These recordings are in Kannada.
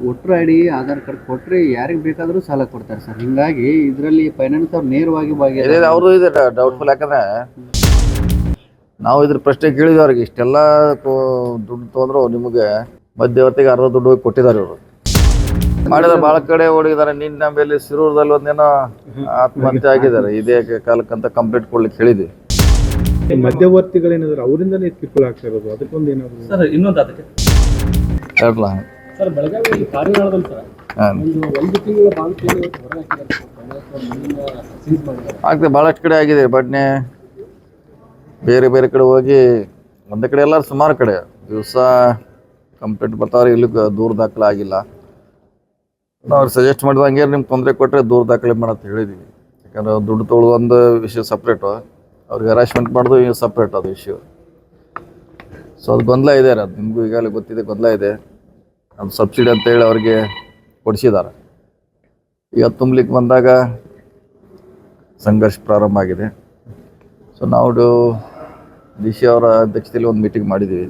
Voter I D Aadhaar card ಕೊಟ್ಟರೆ ಯಾರಿಗೆ ಬೇಕಾದರೂ ಸಾಲ ಕೊಡ್ತಾರೆ ಸರ್. ಹಿಂಗಾಗಿ ಇದರಲ್ಲಿ ಫೈನಾನ್ಸ್ ಅವ್ರು ನೇರವಾಗಿ ಅವ್ರದ್ದು ಇದೆ ಡೌಟ್ಫುಲ್. ಯಾಕಂದ್ರೆ ನಾವು ಇದ್ರ ಪ್ರಶ್ನೆ ಕೇಳಿದ್ವಿ ಅವ್ರಿಗೆ, ಇಷ್ಟೆಲ್ಲ ದುಡ್ಡು ತೊಗೊಂಡ್ರು ನಿಮಗೆ ಮಧ್ಯವರ್ತಿಗೆ ಅರ್ಧ ದುಡ್ಡು ಹೋಗಿ ಕೊಟ್ಟಿದ್ದಾರೆ ಇವರು. ಮಾಡಿದ್ರೆ ಭಾಳ ಕಡೆ ಓಡಿದ್ದಾರೆ. ನಿನ್ನ ಮೇಲೆ ಸಿರೂರದಲ್ಲಿ ಒಂದೇನೋ ಆತ್ಮಹತ್ಯೆ ಆಗಿದ್ದಾರೆ. ಇದೇ ಕಾಲಕ್ಕಂತ ಕಂಪ್ಲೇಂಟ್ ಕೊಡ್ಲಿಕ್ಕೆ ಹೇಳಿದ್ವಿ. ಮಧ್ಯವರ್ತಿಗಳೇನಾದ್ರು ಅವರಿಂದನೇ ಕಿರುಕುಳ ಆಗ್ತಾ ಇರೋದು, ಅದಕ್ಕೊಂದು ಏನಾದ್ರು ಸರ್ ಇನ್ನೊಂದು ಅದಕ್ಕೆ ಹೇಳಲ್ಲ ಸರ್ ಬೆಳಗಾವಿಯಲ್ಲಿ ಕಾರ್ಯನಾಳದಲ್ಲಿ ಸರ್ ಒಂದು ತಿಂಗಳ ಬಾಂಕಿಯನ್ನು ಹೊರ ಆಗ್ತದೆ. ಭಾಳಷ್ಟು ಕಡೆ ಆಗಿದೆ. ಬಡ್ನೆ ಬೇರೆ ಬೇರೆ ಕಡೆ ಹೋಗಿ ಒಂದೇ ಕಡೆ ಎಲ್ಲ ಸುಮಾರು ಕಡೆ ದಿವಸ ಕಂಪ್ಲೇಂಟ್ ಬರ್ತಾವ್ರೆ. ಇಲ್ಲಿ ದೂರ ದಾಖಲೆ ಆಗಿಲ್ಲ. ನಾವು ಸಜೆಸ್ಟ್ ಮಾಡಿದ ಹಂಗೆ ನಿಮ್ಗೆ ತೊಂದರೆ ಕೊಟ್ಟರೆ ದೂರ ದಾಖಲೆ ಮಾಡಂತ ಹೇಳಿದ್ವಿ. ಯಾಕಂದ್ರೆ ದುಡ್ಡು ತೊಗೊಳ್ಳೋದು ಒಂದು ವಿಷಯ ಸಪ್ರೇಟು, ಅವ್ರಿಗೆ ಹರಾಸ್ಮೆಂಟ್ ಮಾಡೋದು ಈಗ ಸಪ್ರೇಟ್ ಅದು ಇಶ್ಯೂ. ಸೊ ಅದು ಗೊಂದಲ ಇದೆ. ಅದು ನಿಮಗೂ ಈಗಾಗಲೇ ಗೊತ್ತಿದೆ, ಗೊಂದಲ ಇದೆ. ಅದು ಸಬ್ಸಿಡಿ ಅಂತೇಳಿ ಅವ್ರಿಗೆ ಕೊಡಿಸಿದ್ದಾರೆ. ಈಗ ತುಂಬಲಿಕ್ಕೆ ಬಂದಾಗ ಸಂಘರ್ಷ ಪ್ರಾರಂಭ ಆಗಿದೆ. ಸೊ ನಾವು ಡಿ ಸಿ ಅವರ ಅಧ್ಯಕ್ಷತೆಯಲ್ಲಿ ಒಂದು ಮೀಟಿಂಗ್ ಮಾಡಿದ್ದೀವಿ.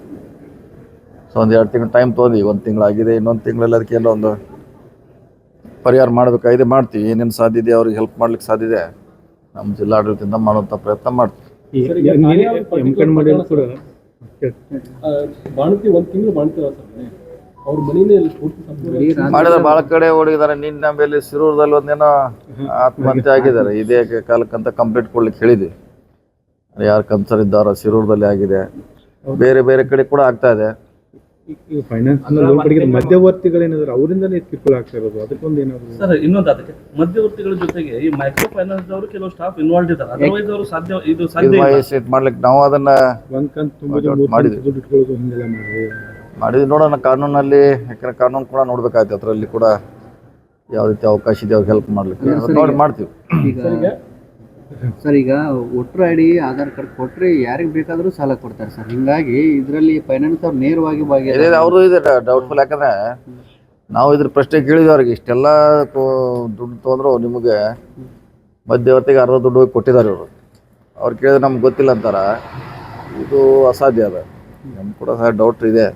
ಸೊ ಒಂದು 2 ತಿಂಗಳು ಟೈಮ್ ತೊಗೊಂಡು 1 ತಿಂಗಳಾಗಿದೆ. ಇನ್ನೊಂದು ತಿಂಗಳಲ್ಲಿ ಅದಕ್ಕೆಲ್ಲ ಒಂದು ಪರಿಹಾರ ಮಾಡಬೇಕಾಗಿದೆ. ಮಾಡ್ತೀವಿ. ಏನೇನು ಸಾಧ್ಯ ಇದೆ ಅವ್ರಿಗೆ ಹೆಲ್ಪ್ ಮಾಡ್ಲಿಕ್ಕೆ ಸಾಧ್ಯ ಇದೆ ನಮ್ಮ ಜಿಲ್ಲಾಡಳಿತದಿಂದ ಮಾಡುವಂಥ ಪ್ರಯತ್ನ ಮಾಡ್ತೀವಿ. ಬಾಣತಿ 1 ತಿಂಗಳು ಬಾಣ್ತಿಲ್ಲ ಸರ್. ಅವ್ರ ಮನೆಯಲ್ಲಿ ಮಾಡಿದ್ರೆ ಭಾಳ ಕಡೆ ಓಡಿದ್ದಾರೆ. ನಿನ್ನ ಮೇಲೆ ಸಿರೂರದಲ್ಲಿ ಒಂದೇನೋ ಆತ್ಮಹತ್ಯೆ ಆಗಿದ್ದಾರೆ. ಇದೇ ಕಾಲಕ್ಕಂತ ಕಂಪ್ಲೇಂಟ್ ಕೊಡ್ಲಿಕ್ಕೆ ಹೇಳಿದ್ವಿ. ಯಾರು ಕನ್ಸರ್ ಇದ್ದಾರೋ ಸಿರೂರದಲ್ಲಿ ಆಗಿದೆ. ಬೇರೆ ಬೇರೆ ಕಡೆ ಕೂಡ ಆಗ್ತಾ ಇದೆ. ಫೈನಾನ್ಸ್ ಮಧ್ಯವರ್ತಿಗಳೇನಾದ್ರು ಅವರಿಂದನೇ ಕಿರುಕುಳ ಆಗ್ತಾ ಇರೋದು, ಅದಕ್ಕೊಂದು ಏನಾದ್ರು ಸರ್ ಇನ್ನೊಂದು ಅದಕ್ಕೆ ಮಧ್ಯವರ್ತಿಗಳ ಜೊತೆಗೆ ಈ ಮೈಕ್ರೋ ಫೈನಾನ್ಸ್ ಅವರು ಕೆಲವು ಸ್ಟಾಫ್ ಇನ್ವಾಲ್ವ್ ಇದ್ದಾರೆ. ಅದರ್ವೈಸ್ ಅವರು ಸಾಧ್ಯ ಮಾಡ್ಲಿಕ್ಕೆ ನಾವು ಅದನ್ನ ಮಾಡಿದ್ವಿ. ನೋಡೋಣ ಕಾನೂನಲ್ಲಿ. ಯಾಕಂದ್ರೆ ಕಾನೂನು ಕೂಡ ನೋಡ್ಬೇಕಾಯ್ತು. ಅದರಲ್ಲಿ ಕೂಡ ಯಾವ ರೀತಿ ಅವಕಾಶ ಇದೆ ಅವ್ರಿಗೆ ಹೆಲ್ಪ್ ಮಾಡ್ಲಿಕ್ಕೆ ನೋಡಿ ಮಾಡ್ತೀವಿ. ಈಗ voter I D Aadhaar card ಕೊಟ್ಟರೆ ಯಾರಿಗೆ ಬೇಕಾದರೂ ಸಾಲ ಕೊಡ್ತಾರೆ ಸರ್. ಹಿಂಗಾಗಿ ಇದರಲ್ಲಿ ಫೈನಾನ್ಸ್ ಅವ್ರು ನೇರವಾಗಿ ಅವ್ರದ್ದು ಇದೆ ಡೌಟ್ಫುಲ್. ಯಾಕಂದ್ರೆ ನಾವು ಇದ್ರ ಪ್ರಶ್ನೆ ಕೇಳಿದ್ವಿ ಅವ್ರಿಗೆ, ಇಷ್ಟೆಲ್ಲ ದುಡ್ಡು ತೊಗೊಂಡ್ರು ನಿಮಗೆ ಮಧ್ಯವರ್ತಿಗೆ ಅರ್ಧ ದುಡ್ಡು ಹೋಗಿ ಕೊಟ್ಟಿದ್ದಾರೆ ಇವರು. ಅವ್ರು ಕೇಳಿದ್ರೆ ನಮ್ಗೆ ಗೊತ್ತಿಲ್ಲ ಅಂತಾರೆ. ಇದು ಅಸಾಧ್ಯ ಅದ. ನಮ್ಗೆ ಕೂಡ ಸಹ ಡೌಟ್ ಇದೆ.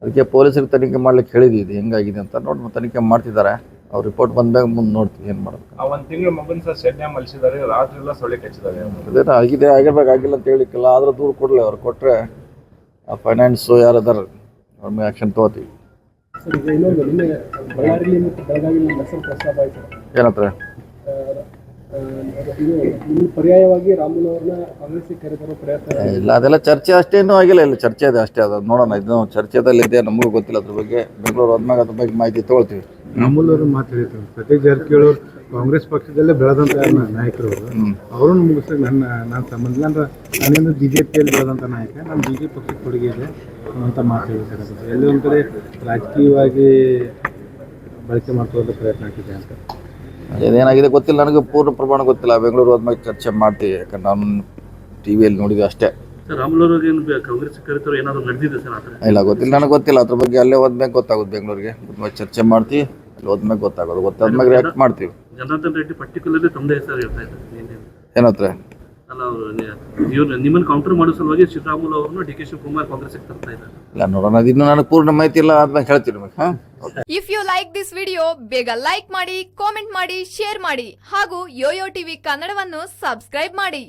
ಅದಕ್ಕೆ ಪೊಲೀಸರಿಗೆ ತನಿಖೆ ಮಾಡ್ಲಿಕ್ಕೆ ಹೇಳಿದ್ವಿ ಇದು ಹೆಂಗಾಗಿದೆ ಅಂತ. ನೋಡಿ ತನಿಖೆ ಮಾಡ್ತಿದ್ದಾರೆ. ಅವ್ರ ರಿಪೋರ್ಟ್ ಬಂದಾಗ ಮುಂದೆ ನೋಡ್ತೀವಿ ಏನು ಮಾಡೋದು. 1 ತಿಂಗಳು ಮಗನ ಸಹ ಶೆಡ್ನೆ ಮಲಿಸಿದ್ದಾರೆ. ರಾತ್ರಿ ಎಲ್ಲ ಸೊಳ್ಳೆ ಕಚ್ಚಿದ್ದಾರೆ. ಅದೇನೋ ಆಗಿದೆ, ಆಗಿಲ್ಲ ಅಂತ ಹೇಳಿಕ್ಕಿಲ್ಲ. ಆದ್ರೆ ದೂರ ಕೊಡಲಿ. ಅವ್ರು ಕೊಟ್ಟರೆ ಆ ಫೈನಾನ್ಸು ಯಾರದಾರ ಅವ್ರ ಮೇಲೆ ಆ್ಯಕ್ಷನ್ ತೊಗೋತೀವಿ. ಏನತ್ರ ಪರ್ಯಾಯವಾಗಿ ರಾಮುಲವ್ರನ್ನ ಕಾಂಗ್ರೆಸ್ಗೆ ಕರೆತರೋ ಪ್ರಯತ್ನ ಇಲ್ಲ. ಅದೆಲ್ಲ ಚರ್ಚೆ ಅಷ್ಟೇನೂ ಆಗಿಲ್ಲ. ಇಲ್ಲ ಚರ್ಚೆ ಇದೆ ಅಷ್ಟೇ. ಅದು ನೋಡೋಣ. ಇದು ಚರ್ಚೆದಲ್ಲಿದೆ. ನಮಗೂ ಗೊತ್ತಿಲ್ಲ ಅದ್ರ ಬಗ್ಗೆ. ಬೆಂಗಳೂರು ಹೋದ್ಮ್ಯಾಗ ಅದ್ರ ಬಗ್ಗೆ ಮಾಹಿತಿ ತೊಗೊಳ್ತೀವಿ. ರಾಮುಲ್ ಅವರು ಮಾತಾಡಿದ್ರು. ಸತೀಶ್ ಜಾರಕಿಹೊಳಿ ಅವರು ಕಾಂಗ್ರೆಸ್ ಪಕ್ಷದಲ್ಲೇ ಬೆಳೆದಂಥ ನಾಯಕರು ಅವ್ರನ್ನ ಮುಗಿಸೋಕೆ ನಾನು ಸಂಬಂಧ ಅಂದ್ರೆ ನಾನೇನು BJPಯಲ್ಲಿ ಬೆಳೆದಂಥ ನಾಯಕ. ನಾನು BJP ಪಕ್ಷಕ್ಕೆ ಕೊಡುಗೆ ಇದೆ ಅಂತ ಮಾತಾಡಿದ್ದಾರೆ. ಎಲ್ಲಿ ಒಂದು ಕಡೆ ರಾಜಕೀಯವಾಗಿ ಬಳಕೆ ಮಾಡ್ಕೊಳ್ಳೋದು ಪ್ರಯತ್ನ ಆಗ್ತಿದೆ ಅಂತ. ಅದೇನಾಗಿದೆ ಗೊತ್ತಿಲ್ಲ. ನನಗೆ ಪೂರ್ಣ ಪ್ರಮಾಣ ಗೊತ್ತಿಲ್ಲ. ಬೆಂಗಳೂರು ಹೋದ್ಮೇಲೆ ಚರ್ಚೆ ಮಾಡ್ತೀವಿ. ಯಾಕಂದ್ರೆ ನಾನು ಟಿವಿಯಲ್ಲಿ ನೋಡಿದ್ವಿ ಅಷ್ಟೇ. ಕಾಂಗ್ರೆಸ್ ಕರೆತರೋ ಏನಾದ್ರು ನಡೆದಿದೆ ಸರ್? ಇಲ್ಲ ಗೊತ್ತಿಲ್ಲ. ನನಗೆ ಗೊತ್ತಿಲ್ಲ ಅದ್ರ ಬಗ್ಗೆ. ಅಲ್ಲೇ ಹೋದ್ಮೇಲೆ ಗೊತ್ತಾಗೋದು. ಬೆಂಗಳೂರಿಗೆ ಚರ್ಚೆ ಮಾಡ್ತೀವಿ. ಅಲ್ಲಿ ಹೋದ್ಮೇಲೆ ಗೊತ್ತಾಗೋದು. ಗೊತ್ತಾದ್ಮೇಲೆ ರಿಯಾಕ್ಟ್ ಮಾಡ್ತೀವಿ. ಜನಾರ್ದನ್ ರೆಡ್ಡಿ ಪರ್ಟಿಕ್ಯುಲರ್ಲಿ ತಮ್ಮದೇ ಹೆಸರು ಹೇಳ್ತಾ ಇದ್ದಾರೆ. ಏನತ್ರ ಅಲ್ಲ ಅವರು ನಿಮ್ಮನ್ನು ಕೌಂಟರ್ ಮಾಡೋ ಸಲುವಾಗಿ ಶ್ರೀರಾಮುಲು ಅವ್ರನ್ನ DK ಶಿವಕುಮಾರ್ ಕಾಂಗ್ರೆಸ್ಗೆ ತರ್ತಾ ಇದ್ದಾರೆ. ಇಲ್ಲ ನೋಡೋಣ. ಇನ್ನು ನನಗೆ ಪೂರ್ಣ ಮಾಹಿತಿ ಇಲ್ಲ. ಆದ್ಮೇಲೆ ಹೇಳ್ತೀನಿ ನಿಮಗೆ. If you like this video ಬೇಗ ಲೈಕ್ ಮಾಡಿ, ಕಾಮೆಂಟ್ ಮಾಡಿ, ಶೇರ್ ಮಾಡಿ ಹಾಗೂ ಯೋಯೋ ಟಿವಿ ಕನ್ನಡವನ್ನು ಸಬ್ಸ್ಕ್ರೈಬ್ ಮಾಡಿ.